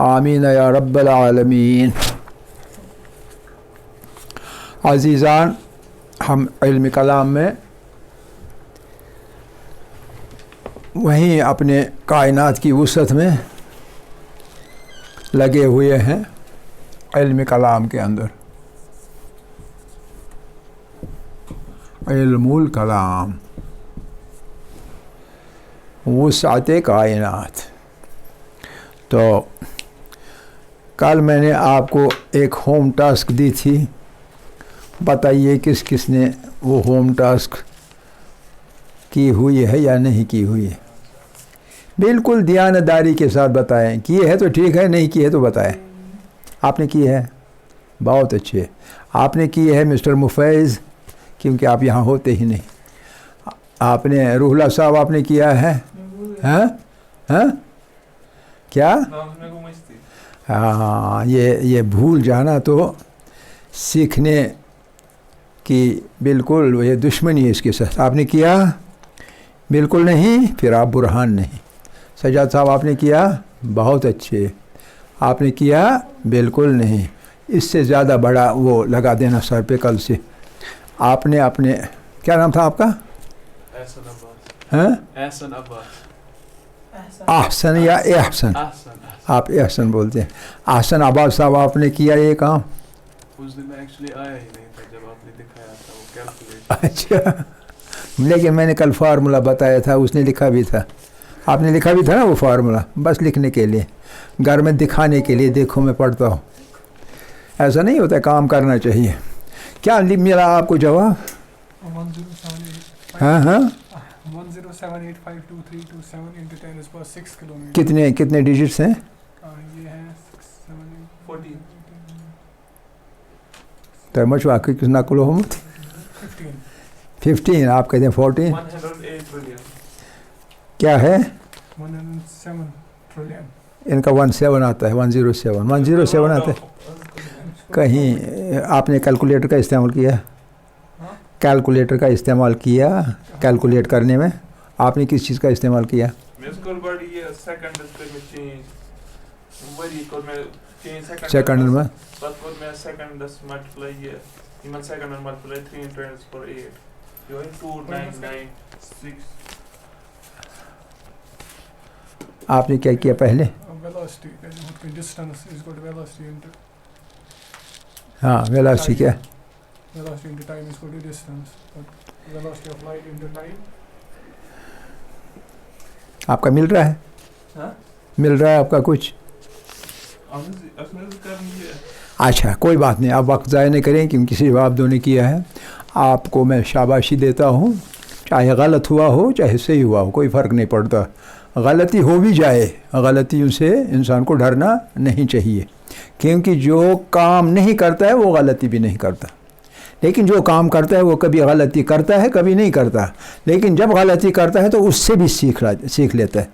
आमीन या रब्बल आलमीन। अज़ीज़ान, हम इल्म कलाम में वहीं अपने कायनात की वुसअत में लगे हुए हैं। इल्म कलाम के अंदर इल्मुल कलाम, वुसअत कायनात। तो कल मैंने आपको एक होम टास्क दी थी, बताइए किस किस ने वो होम टास्क की हुई है या नहीं की हुई है। बिल्कुल दयानतदारी के साथ बताएं। किए है तो ठीक है, नहीं किए है तो बताएं। आपने की है, बहुत अच्छे। आपने की है मिस्टर मुफैज़, क्योंकि आप यहाँ होते ही नहीं। आपने रूहुल्लाह साहब आपने किया है? हैं हैं क्या? हाँ, ये भूल जाना तो सीखने की बिल्कुल ये दुश्मनी है इसके साथ। आपने किया? बिल्कुल नहीं, फिर आप बुरहान नहीं। सजाद साहब आपने किया? बहुत अच्छे। आपने किया? बिल्कुल नहीं। इससे ज़्यादा बड़ा वो लगा देना सर पे कल से। आपने अपने क्या नाम था आपका? हैं? आहसन या एहसन? आप एहसन बोलते हैं। आहसन अब्बास साहब आपने किया ये काम? उस दिन मैं एक्चुअली आया ही नहीं था जब आपने दिखाया था वो कैलकुलेशन। अच्छा, लेकिन मैंने कल फार्मूला बताया था, उसने लिखा भी था। आपने लिखा भी था ना वो फार्मूला, बस लिखने के लिए, घर में दिखाने के लिए, देखो मैं पढ़ता हूँ। ऐसा नहीं होता, काम करना चाहिए। क्या मिला आपको जवाब? हाँ हाँ, 107852327 किलोमीटर। कितने डिजिट्स हैं? ये है 14। तो मच वाकई किस नकुल हो? 15। आप कहते हैं 14। 108 ट्रिलियन। क्या है? 107 ट्रिलियन। इनका 17 आता है, 107 आता है। कहीं आपने कैलकुलेटर का इस्तेमाल किया? कैलकुलेटर का इस्तेमाल किया? कैलकुलेट करने में आपने किस चीज़ का इस्तेमाल किया? सेकंड में आपने क्या किया पहले? हाँ, वेलोसिटी क्या? Velocity into time is equal to distance, but velocity of light into time. आपका मिल रहा है? हाँ? मिल रहा है आपका कुछ? अच्छा, कोई बात नहीं, आप वक्त ज़ाया नहीं करें, क्योंकि सिर्फ आप दोनों ने किया है। आपको मैं शाबाशी देता हूँ, चाहे गलत हुआ हो चाहे सही हुआ हो, कोई फ़र्क नहीं पड़ता। गलती हो भी जाए, गलतियों से इंसान को डरना नहीं चाहिए, क्योंकि जो काम नहीं करता है वो गलती भी नहीं करता। लेकिन जो काम करता है वो कभी गलती करता है, कभी नहीं करता। लेकिन जब गलती करता है तो उससे भी सीख लेता है।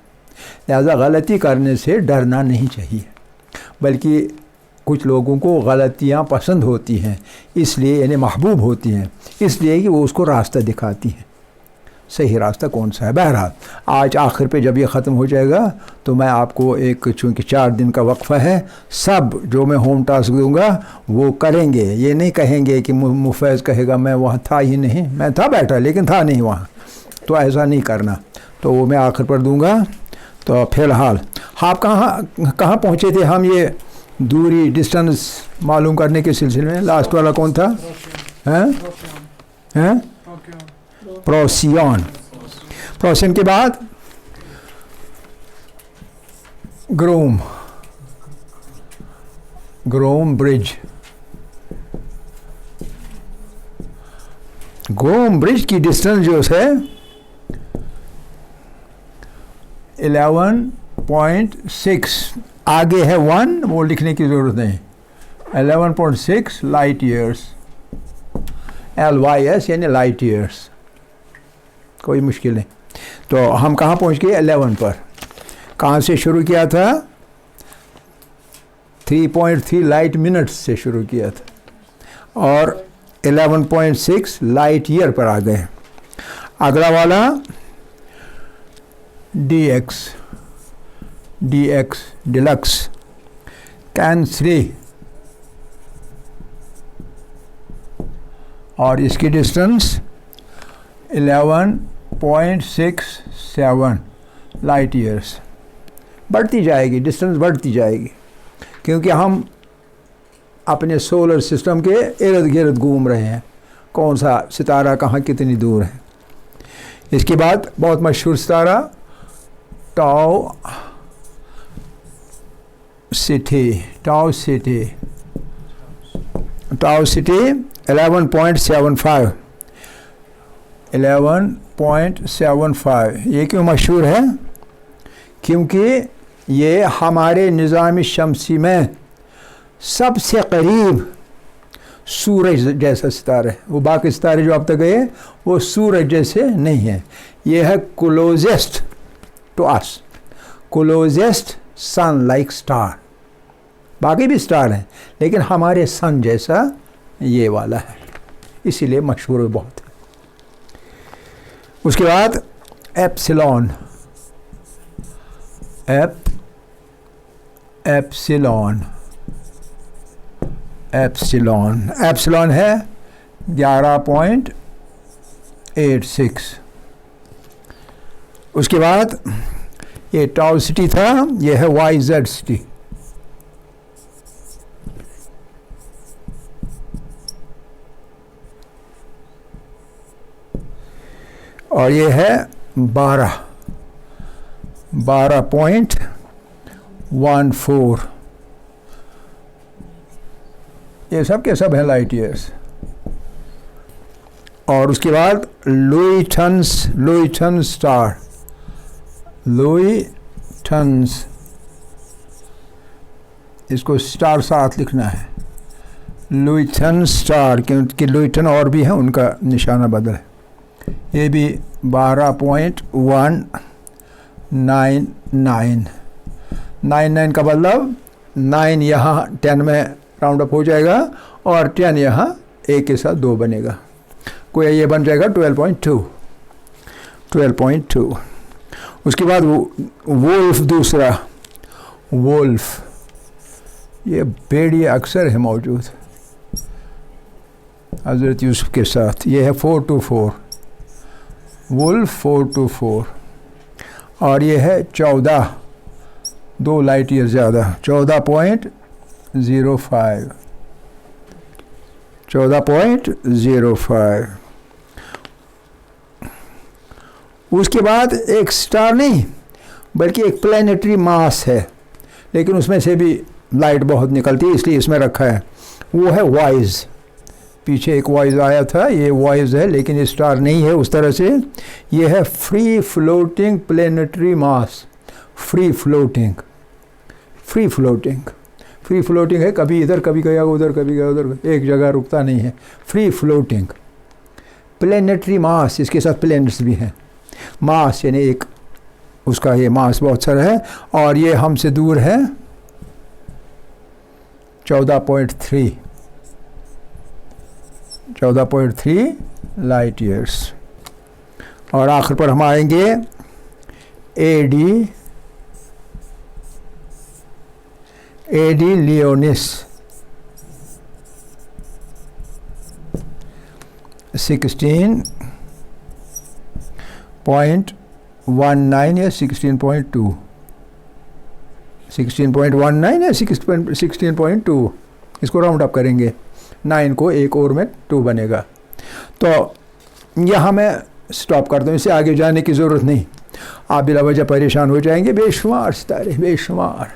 लिहाजा गलती करने से डरना नहीं चाहिए, बल्कि कुछ लोगों को गलतियाँ पसंद होती हैं, इसलिए यानी महबूब होती हैं, इसलिए कि वो उसको रास्ता दिखाती हैं। सही रास्ता कौन सा है। बहरहाल आज आखिर पे जब ये ख़त्म हो जाएगा तो मैं आपको एक, चूँकि 4 दिन का वक्फ़ा है, सब जो मैं होम टास्क दूंगा वो करेंगे। ये नहीं कहेंगे कि मुफैज़ कहेगा मैं वहाँ था ही नहीं, मैं था बैठा लेकिन था नहीं वहाँ, तो ऐसा नहीं करना। तो वो मैं आखिर पर दूंगा। तो फ़िलहाल आप कहाँ पहुँचे थे हम ये दूरी डिस्टेंस मालूम करने के सिलसिले में? लास्ट वाला कौन था? हैं हैं प्रोसियन। प्रोसियन के बाद ग्रोम, ग्रोम ब्रिज। ग्रोम ब्रिज की डिस्टेंस जो है 11.6, आगे है 1, वो लिखने की ज़रूरत नहीं। 11.6 लाइट ईयर्स, LYS यानी लाइट ईयर्स, कोई मुश्किल नहीं। तो हम कहाँ पहुँच गए? 11 पर। कहाँ से शुरू किया था? 3.3 लाइट मिनट्स से शुरू किया था और 11.6 लाइट ईयर पर आ गए। अगला वाला DX डिलक्स कैन 3 और इसकी डिस्टेंस 11.67 लाइट ईयर्स। बढ़ती जाएगी, डिस्टेंस बढ़ती जाएगी, क्योंकि हम अपने सोलर सिस्टम के इर्द गिर्द घूम रहे हैं, कौन सा सितारा कहाँ कितनी दूर है। इसके बाद बहुत मशहूर सितारा टाउ सिटी 11.75। ये क्यों मशहूर है? क्योंकि ये हमारे निज़ाम शमसी में सबसे करीब सूरज जैसा सितारा है। वो बाकी सितारे जो अब तक गए वो सूरज जैसे नहीं है। ये है closest to us, closest sun like star. बाकी भी स्टार हैं लेकिन हमारे सन जैसा ये वाला है, इसीलिए मशहूर बहुत है। उसके बाद एप्सिलॉन, एप्सिलॉन है 11.86। उसके बाद ये टाउ सिटी था, ये है YZ सिटी। और ये है 12.14। ये सब के सब है लाइट ईयर्स। और उसके बाद लुईटन स्टार, लुईटन्स, इसको स्टार साथ लिखना है, लुईटन स्टार, क्योंकि लुईटन और भी है, उनका निशाना बदल है। ये भी 12.199 का मतलब 9 यहाँ 10 में राउंड अप हो जाएगा और 10 यहाँ एक के साथ 2 बनेगा, कोई ये बन जाएगा 12.2। उसके बाद वोल्फ, दूसरा वोल्फ, ये भेड़िए अक्सर है मौजूद हज़रत यूसुफ के साथ। ये है 424, वुल्फ 424। और ये है 14, 2 लाइट ईयर ज़्यादा, 14.05। उसके बाद एक स्टार नहीं बल्कि एक प्लैनेटरी मास है, लेकिन उसमें से भी लाइट बहुत निकलती है, इसलिए इसमें रखा है। वो है वाइज। पीछे एक वाइज आया था, ये वाइज है लेकिन ये स्टार नहीं है उस तरह से। ये है फ्री फ्लोटिंग प्लैनेटरी मास। फ्री फ्लोटिंग है, कभी इधर कभी गया उधर, कभी गया उधर, एक जगह रुकता नहीं है। फ्री फ्लोटिंग प्लैनेटरी मास, इसके साथ प्लैनेट्स भी हैं। मास यानी एक, उसका ये मास बहुत सारा है। और ये हमसे दूर है 14.3 लाइट ईयर्स। और आखिर पर हम आएंगे एडी लियोनिस 16.19 या 16.2, 16.19 या 16.2, इसको राउंड अप करेंगे, 9 को एक और में 2 बनेगा। तो यहाँ मैं स्टॉप कर दूँ, इससे आगे जाने की ज़रूरत नहीं, आप बिला वजह परेशान हो जाएंगे। बेशुमार सितारे, बेशुमार।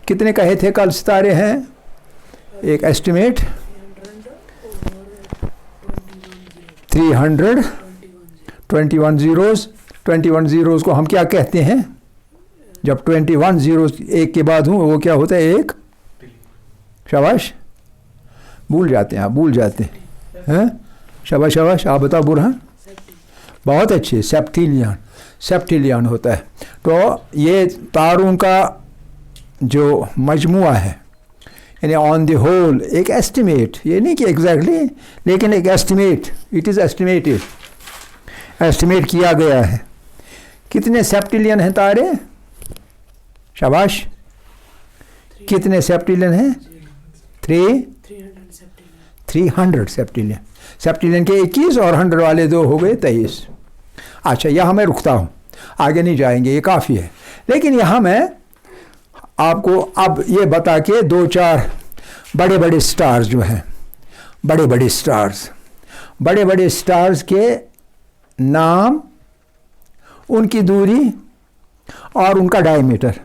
कितने कहे थे कल सितारे हैं? एक एस्टिमेट 321 ज़ीरोज़। 21 ज़ीरोज़ को हम क्या कहते हैं? जब 21 ज़ीरोज़ एक के बाद हूँ वो क्या होता है? एक। शाबाश, भूल जाते हैं आप, भूल जाते हैं। शाबाश शाबाश, आप बताओ बुरहान। बहुत अच्छे, सेप्टिलियन, सेप्टिलियन होता है। तो ये तारों का जो मजमुआ है, यानी ऑन द होल एक एस्टिमेट, ये नहीं कि एग्जैक्टली, लेकिन एक estimate, it is estimated, estimate किया गया है। कितने सेप्टिलियन हैं तारे? शाबाश, कितने सेप्टिलियन हैं? 300 सेप्टिलियन। सेप्टिलियन के 21 और 100 वाले 2 हो गए 23। अच्छा, यहाँ मैं रुकता हूँ, आगे नहीं जाएंगे, ये काफ़ी है। लेकिन यहाँ मैं आपको अब ये बता के 2-4 बड़े बड़े स्टार्स जो हैं, बड़े बड़े स्टार्स के नाम, उनकी दूरी और उनका डायमीटर,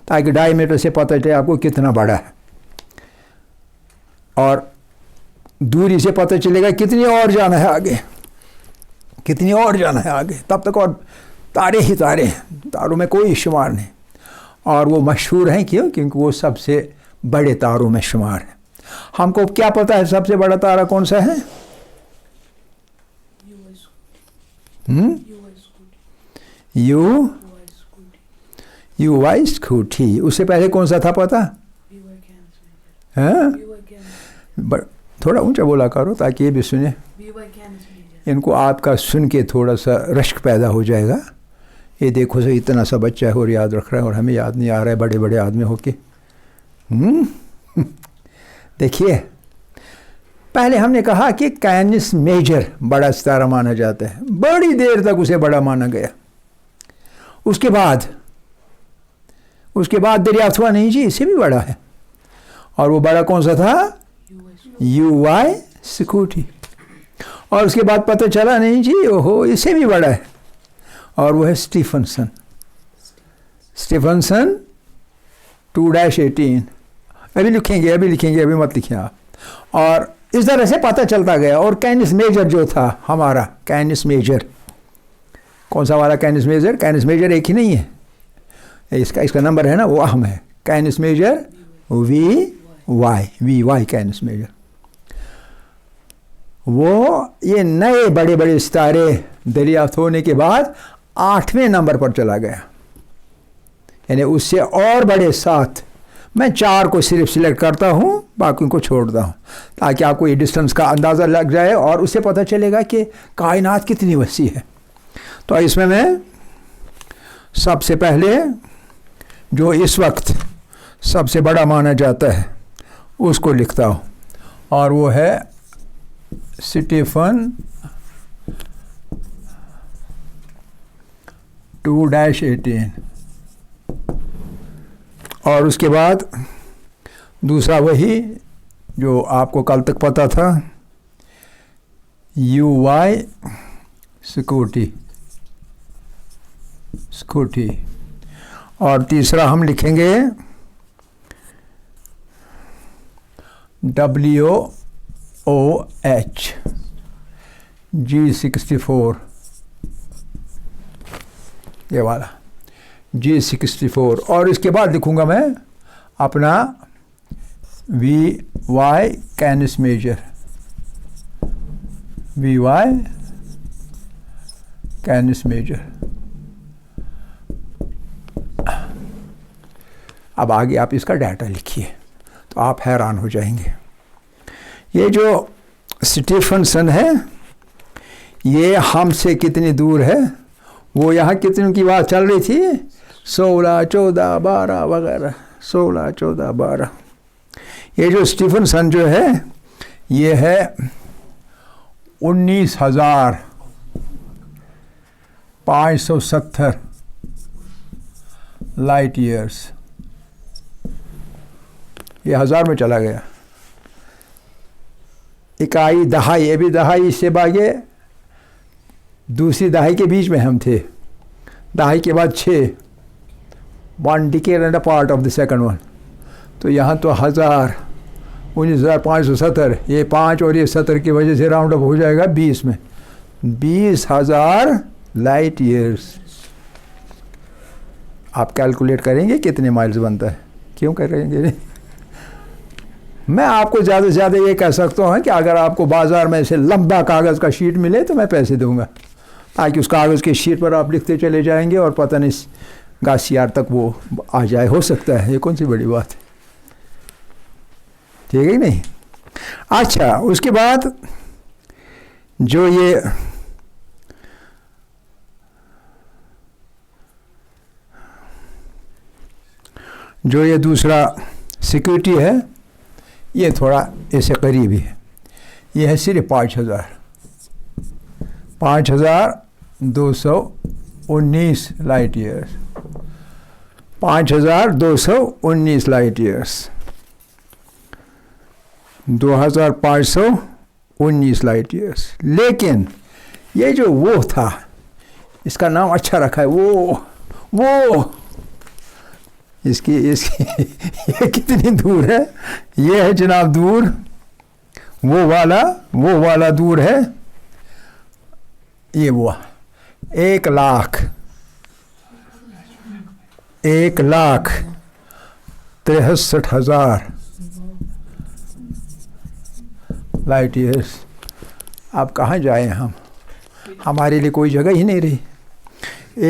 ताकि डायमीटर से पता चले आपको कितना बड़ा है, और दूरी से पता चलेगा कितनी और जाना है आगे, कितनी और जाना है आगे। तब तक और तारे ही तारे हैं, तारों में कोई शुमार नहीं। और वो मशहूर हैं क्यों? क्योंकि वो सबसे बड़े तारों में शुमार है। हमको क्या पता है सबसे बड़ा तारा कौन सा है? U Y Scuti. उससे पहले कौन सा था पता? हाँ, थोड़ा ऊंचा बोला करो ताकि ये भी सुने। इनको आपका सुन के थोड़ा सा रश्क पैदा हो जाएगा। ये देखो सही, इतना सा बच्चा है और याद रख रहा है, और हमें याद नहीं आ रहा है बड़े बड़े आदमी होके। देखिए, पहले हमने कहा कि कैनिस मेजर बड़ा सितारा माना जाता है, बड़ी देर तक उसे बड़ा माना गया। उसके बाद दरियाफ्त हुआ नहीं जी, इससे भी बड़ा है। और वो बड़ा कौन सा था? U Y Scuti. और उसके बाद पता चला नहीं जी, ओहो इससे भी बड़ा है, और वो है स्टीफनसन 2-18। अभी लिखेंगे, अभी मत लिखें आप। और इस तरह से पता चलता गया। और कैनिस मेजर जो था हमारा, कैनिस मेजर कौन सा वाला? कैनिस मेजर एक ही नहीं है, इसका नंबर है ना, वो अहम है। Canis Major V Y Canis Major. वो ये नए बड़े बड़े सितारे दरियाफ्त होने के बाद 8वें नंबर पर चला गया, यानी उससे और बड़े 7। मैं 4 को सिर्फ सिलेक्ट करता हूँ, बाकी को छोड़ता हूँ, ताकि आपको ये डिस्टेंस का अंदाज़ा लग जाए और उससे पता चलेगा कि कायनात कितनी वसी है। तो इसमें मैं सबसे पहले जो इस वक्त सबसे बड़ा माना जाता है उसको लिखता हूँ, और वो है स्टीफन 2-18। और उसके बाद दूसरा वही जो आपको कल तक पता था, यू वाई स्कूटी। और तीसरा हम लिखेंगे WOH G64, ये वाला G64। और इसके बाद लिखूंगा मैं अपना VY Canis Major, VY Canis Major. अब आगे आप इसका डाटा लिखिए तो आप हैरान हो जाएंगे। ये जो स्टीफनसन है, ये हमसे कितनी दूर है? वो यहाँ कितने की बात चल रही थी, 16, 14, 12 वगैरह, 16, 14, 12। ये जो स्टीफनसन जो है ये है 19,570 लाइट ईयर्स। ये हजार में चला गया। इकाई दहाई, ये भी दहाई, इससे भागे दूसरी दहाई के बीच में हम थे, दहाई के बाद 6, 1 decade and a part of the second one. तो यहाँ तो 19,570, ये 5 और ये 70 की वजह से राउंड अप हो जाएगा 20 में, 20,000 लाइट ईयर्स। आप कैलकुलेट करेंगे कितने माइल्स बनता है? क्यों करेंगे? मैं आपको ज़्यादा से ज़्यादा ये कह सकता हूँ कि अगर आपको बाज़ार में से लंबा कागज़ का शीट मिले तो मैं पैसे दूंगा, ताकि उस कागज़ की शीट पर आप लिखते चले जाएंगे और पता नहीं गासियार तक वो आ जाए। हो सकता है, ये कौन सी बड़ी बात है, ठीक है नहीं? अच्छा, उसके बाद जो ये दूसरा सिक्योरिटी है, ये थोड़ा ऐसे करीब ही है। ये है सिर्फ 5,219 light years, 5,219 light years, 2,519 light years. लेकिन ये जो वो था, इसका नाम अच्छा रखा है, वो इसकी ये कितनी दूर है? ये है जनाब दूर, वो वाला दूर है, ये वो 1,63,000 लाइट ईयर्स। अब कहाँ जाएं हम? हमारे लिए कोई जगह ही नहीं रही।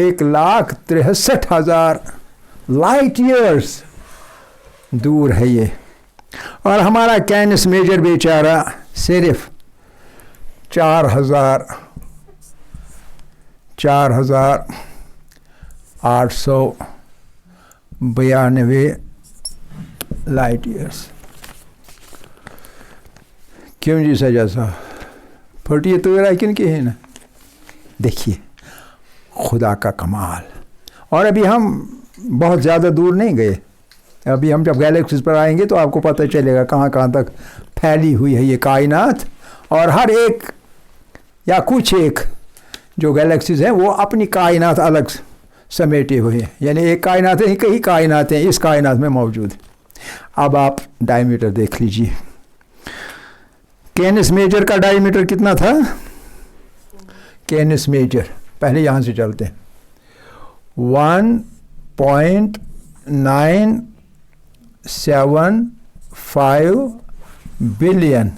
1,63,000 लाइट ईयर्स दूर है ये। और हमारा कैनिस मेजर बेचारा सिर्फ 4,892 लाइट ईयर्स। क्यों जी सजा साहब, फटिए तो रहा किन के है ना? देखिए खुदा का कमाल। और अभी हम बहुत ज़्यादा दूर नहीं गए। अभी हम जब गैलेक्सीज पर आएंगे तो आपको पता चलेगा कहाँ कहाँ तक फैली हुई है ये कायनात। और हर एक या कुछ एक जो गैलेक्सीज हैं वो अपनी कायनात अलग समेटे हुए हैं, यानी एक कायनात है, कई कायनात हैं इस कायनात में मौजूद। अब आप डायमीटर देख लीजिए। कैनिस मेजर का डायमीटर कितना था? कैनिस मेजर, पहले यहाँ से चलते हैं, 1.975 बिलियन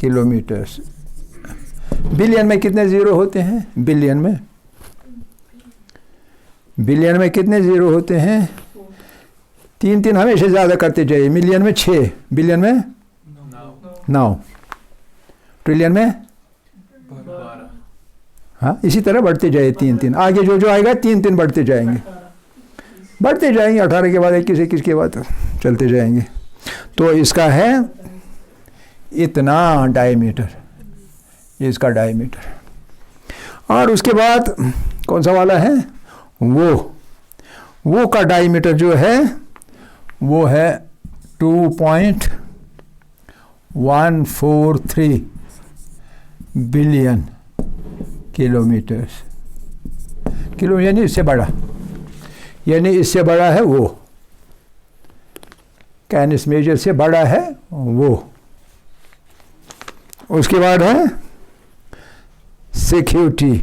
किलोमीटर्स। बिलियन में कितने ज़ीरो होते हैं? बिलियन में कितने ज़ीरो होते हैं? 3 हमेशा ज़्यादा करते जाइए। मिलियन में 6, बिलियन में 9, ट्रिलियन में 12। हाँ, इसी तरह बढ़ते जाइए 3, आगे जो आएगा 3 बढ़ते जाएंगे 18 के बाद 21 के बाद चलते जाएंगे। तो इसका है इतना डायमीटर, ये इसका डायमीटर। और उसके बाद कौन सा वाला है? वो का डायमीटर जो है वो है 2.143 बिलियन किलोमीटर्स। किलो यानी इससे बड़ा, है वो। कैनिस मेजर से बड़ा है वो। उसके बाद है सिक्यूटी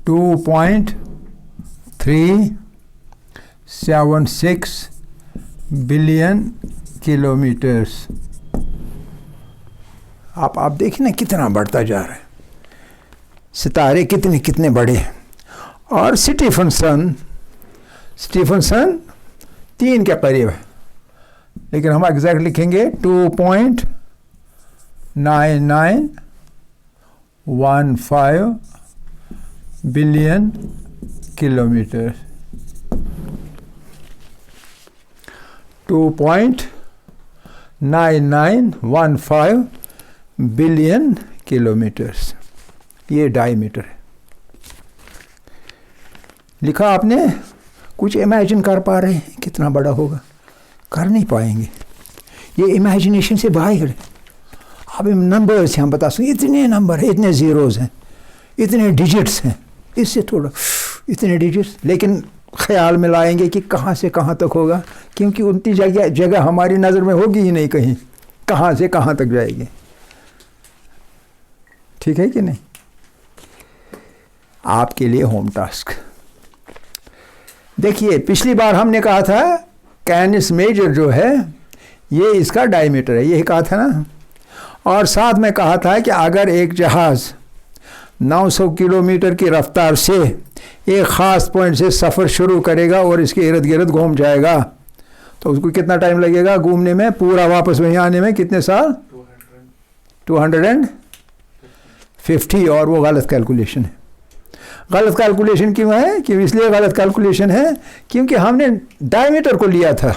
2.376 बिलियन किलोमीटर्स। आप देखिए ना कितना बढ़ता जा रहा है, सितारे कितने बड़े हैं। और स्टीफनसन 3 के करीब है, लेकिन हम एग्जैक्ट लिखेंगे 15 बिलियन किलोमीटर, 2.9915 बिलियन किलोमीटर्स, ये डायमीटर है। लिखा आपने, कुछ इमेजिन कर पा रहे हैं कितना बड़ा होगा? कर नहीं पाएंगे, ये इमेजिनेशन से बाहर है। अब इन नंबर्स हम बता सकते, इतने नंबर हैं, इतने ज़ीरोज़ हैं, इतने डिजिट्स हैं, इससे थोड़ा इतने डिजिट्स, लेकिन ख्याल में लाएंगे कि कहाँ से कहाँ तक होगा, क्योंकि उतनी जगह हमारी नज़र में होगी ही नहीं कहीं, कहाँ से कहाँ तक जाएगी। ठीक है कि नहीं? आपके लिए होम टास्क देखिए, पिछली बार हमने कहा था कैनिस मेजर जो है ये इसका डायमीटर है, यही कहा था ना। और साथ में कहा था कि अगर एक जहाज़ 900 किलोमीटर की रफ्तार से एक ख़ास पॉइंट से सफ़र शुरू करेगा और इसके इर्द गिर्द घूम जाएगा तो उसको कितना टाइम लगेगा घूमने में, पूरा वापस वहीं आने में कितने साल? 250। और वो गलत कैलकुलेशन है। गलत कैलकुलेशन क्यों है? कि इसलिए गलत कैलकुलेशन है क्योंकि हमने डायमीटर को लिया था।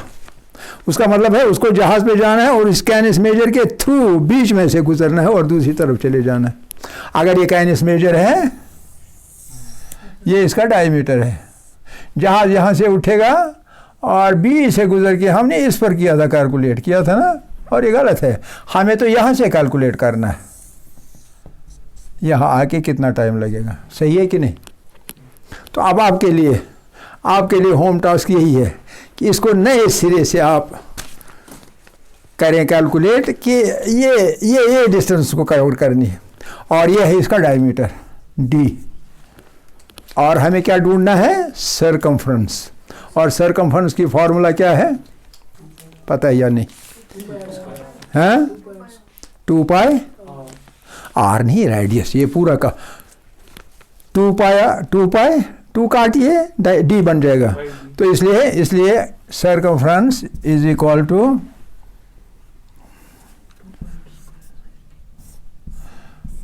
उसका मतलब है उसको जहाज़ पे जाना है और इस कैनिस मेजर के थ्रू बीच में से गुजरना है और दूसरी तरफ चले जाना है। अगर ये कैनिस मेजर है, ये इसका डायमीटर है, जहाज़ यहाँ से उठेगा और बीच से गुजर के, हमने इस पर किया था, कैलकुलेट किया था ना, और ये गलत है। हमें तो यहाँ से कैलकुलेट करना है, यहाँ आके कितना टाइम लगेगा। सही है कि नहीं? तो अब आपके लिए होम टास्क यही है कि इसको नए सिरे से आप करें कैलकुलेट कि ये डिस्टेंस को कवर करनी है, और ये है इसका डायमीटर d। और हमें क्या ढूंढना है? सरकमफ्रेंस। और सरकमफ्रेंस की फॉर्मूला क्या है, पता है या नहीं? हैं? 2 पाई आर नहीं, रेडियस, ये पूरा का 2 पाई 2 काटिए डी बन जाएगा। तो इसलिए circumference is equal to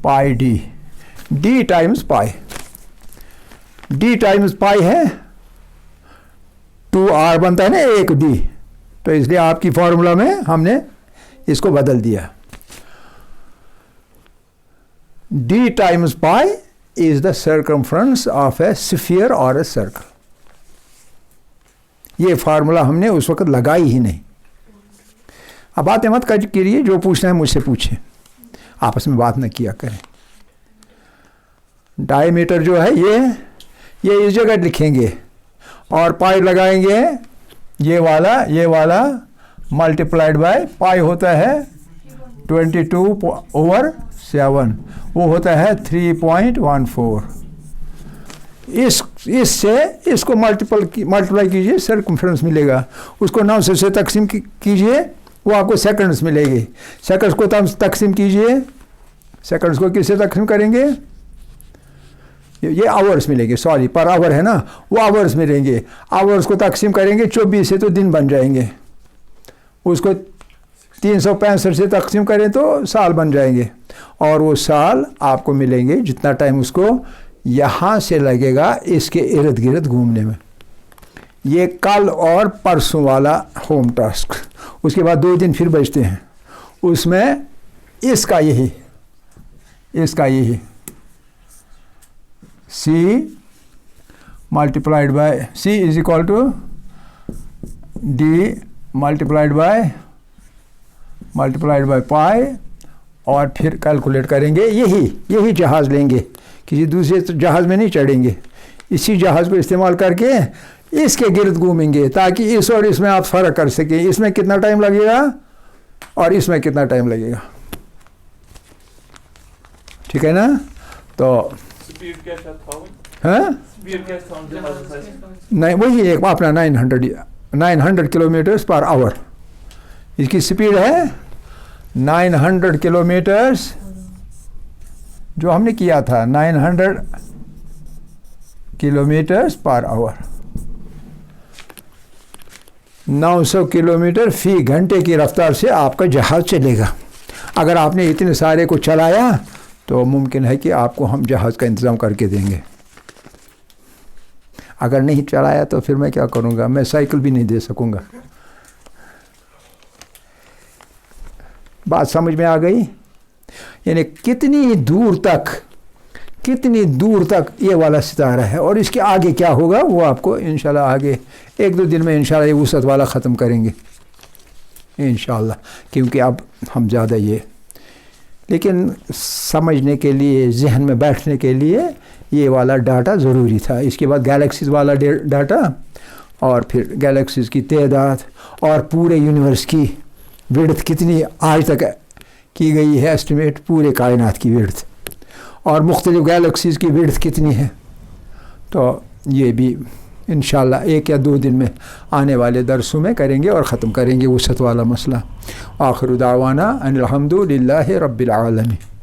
pi d times pi. D times pi है 2r बनता है ना 1d, तो इसलिए आपकी फॉर्मूला में हमने इसको बदल दिया। d times pi is the circumference of a sphere or a circle। ये फार्मूला हमने उस वक्त लगाई ही नहीं। अब बातें मत करिए, जो पूछना है मुझसे पूछें, आपस में बात न किया करें। डायमीटर जो है ये इस जगह लिखेंगे और पाई लगाएंगे, ये वाला मल्टीप्लाइड बाय पाई होता है 22/7, वो होता है 3.14। इससे इसको मल्टीप्लाई कीजिए, सर्कमफ्रेंस मिलेगा। उसको 9 से तकसीम कीजिए, वो आपको सेकंड्स मिलेगी। सेकंड्स को तकसीम कीजिए, सेकंड्स को किससे तकसीम करेंगे? ये आवर्स मिलेंगे, सॉरी पर आवर है ना, वो आवर्स मिलेंगे। आवर्स को तकसीम करेंगे 24 से तो दिन बन जाएंगे, उसको 365 से तकसीम करें तो साल बन जाएंगे, और वो साल आपको मिलेंगे जितना टाइम उसको यहाँ से लगेगा इसके इर्द गिर्द घूमने में। ये कल और परसों वाला होम टास्क। उसके बाद 2 दिन फिर बचते हैं, उसमें इसका यही c multiplied by c is equal to d multiplied by pi, और फिर कैलकुलेट करेंगे। यही जहाज़ लेंगे, किसी दूसरे जहाज़ में नहीं चढ़ेंगे, इसी जहाज़ को इस्तेमाल करके इसके गिर्द घूमेंगे ताकि इस और इसमें आप फ़र्क कर सकें, इसमें कितना टाइम लगेगा और इसमें कितना टाइम लगेगा। ठीक है ना? तो हाँ नहीं, वही एक अपना 900 किलोमीटर्स पर आवर इसकी स्पीड है। 900 किलोमीटर्स जो हमने किया था, 900 किलोमीटर्स पर आवर, 900 किलोमीटर फी घंटे की रफ्तार से आपका जहाज़ चलेगा। अगर आपने इतने सारे को चलाया तो मुमकिन है कि आपको हम जहाज़ का इंतज़ाम करके देंगे। अगर नहीं चलाया तो फिर मैं क्या करूँगा, मैं साइकिल भी नहीं दे सकूँगा। बात समझ में आ गई? यानी कितनी दूर तक ये वाला सितारा है, और इसके आगे क्या होगा वो आपको इंशाल्लाह आगे 1-2 दिन में इंशाल्लाह ये वसअत वाला ख़त्म करेंगे इंशाल्लाह, क्योंकि अब हम ज़्यादा ये, लेकिन समझने के लिए, जहन में बैठने के लिए ये वाला डाटा ज़रूरी था। इसके बाद गैलेक्सीज़ वाला डाटा, और फिर गैलेक्सीज़ की तादाद, और पूरे यूनिवर्स की विड्थ कितनी आज तक की गई है एस्टिमेट, पूरे कायनात की विड्थ, और मुख्तलिफ गैलेक्सीज़ की विड्थ कितनी है। तो ये भी इंशाल्लाह 1 या 2 दिन में आने वाले दरसों में करेंगे और ख़त्म करेंगे वसअत वाला मसला। आखिर दावाना अनिल हम्दुलिल्लाहि रब्बिल आलमीन।